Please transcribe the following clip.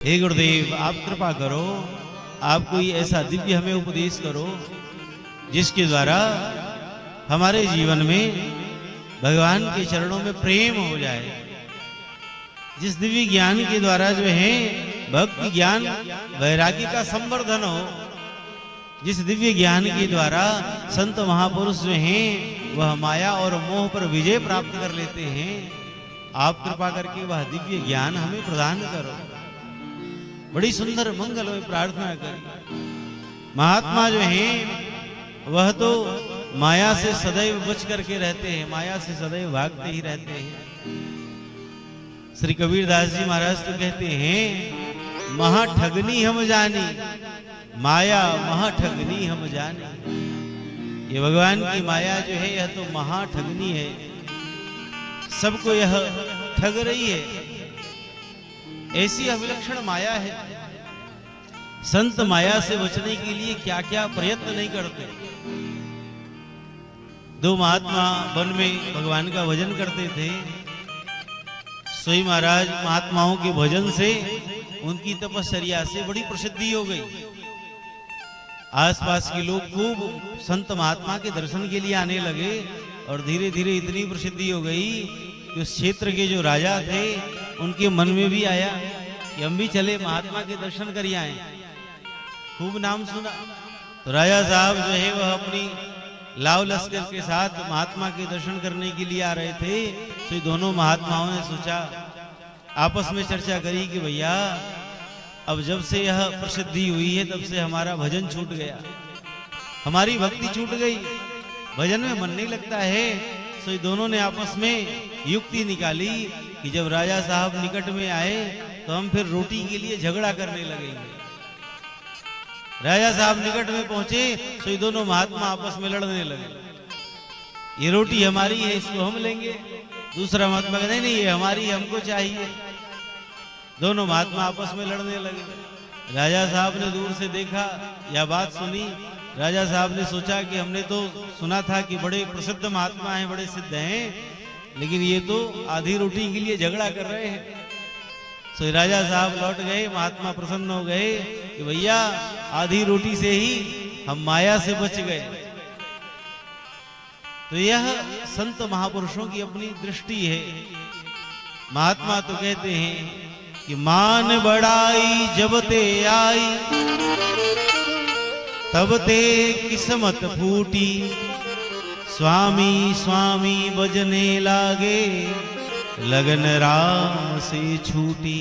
हे गुरुदेव, आप कृपा करो, आप कोई ऐसा दिव्य हमें उपदेश करो जिसके द्वारा हमारे जीवन में भगवान के चरणों में प्रेम हो जाए। जिस दिव्य ज्ञान के द्वारा जो है भक्ति ज्ञान वैरागी का संवर्धन हो, जिस दिव्य ज्ञान के द्वारा संत महापुरुष जो हैं वह माया और मोह पर विजय प्राप्त कर लेते हैं, आप कृपा करके वह दिव्य ज्ञान हमें प्रदान करो। बड़ी सुंदर मंगल में प्रार्थना करिए। महात्मा जो हैं वह तो माया से सदैव बच करके रहते हैं, माया से सदैव भागते ही रहते हैं। श्री कबीरदास जी महाराज तो कहते हैं, महाठगनी हम जानी, माया महाठगनी हम जानी। ये भगवान की माया जो है यह तो महाठगनी है, सबको यह ठग रही है। ऐसी अविलक्षण माया है। संत माया से बचने के लिए क्या क्या प्रयत्न नहीं करते। दो महात्मा वन में भगवान का भजन करते थे। सोई महाराज महात्माओं के भजन से, उनकी तपश्चर्या से बड़ी प्रसिद्धि हो गई। आसपास के लोग खूब संत महात्मा के दर्शन के लिए आने लगे और धीरे धीरे इतनी प्रसिद्धि हो गई कि उस क्षेत्र के जो राजा थे उनके मन में भी आया कि हम भी चले महात्मा के दर्शन कर आए। खूब नाम सुना तो राजा साहब जो है वह अपनी लाव लश्कर के साथ महात्मा के दर्शन करने के लिए आ रहे थे। तो दोनों महात्माओं ने सोचा, आपस में चर्चा करी कि भैया अब जब से यह प्रसिद्धि हुई है तब से हमारा भजन छूट गया, हमारी भक्ति छूट गई, भजन में मन नहीं लगता है। तो दोनों ने आपस में युक्ति निकाली कि जब राजा साहब निकट में आए तो हम फिर रोटी के लिए झगड़ा करने लगेंगे। राजा साहब निकट में पहुंचे तो दोनों महात्मा आपस में लड़ने लगे। ये रोटी हमारी है, इसको हम लेंगे। दूसरा महात्मा कहते नहीं, ये हमारी, हमको चाहिए। दोनों महात्मा आपस में लड़ने लगे। राजा साहब ने दूर से देखा, यह बात सुनी। राजा साहब ने सोचा कि हमने तो सुना था कि बड़े प्रसिद्ध महात्मा हैं, बड़े सिद्ध हैं, लेकिन ये तो आधी रोटी के लिए झगड़ा कर रहे हैं। तो राजा साहब लौट गए। महात्मा प्रसन्न हो गए कि भैया आधी रोटी से ही हम माया से बच गए। तो यह संत महापुरुषों की अपनी दृष्टि है। महात्मा तो कहते हैं कि मान बढ़ाई जब ते आई, तब ते किस्मत फूटी, स्वामी स्वामी बजने लागे, लगन राम से छूटी।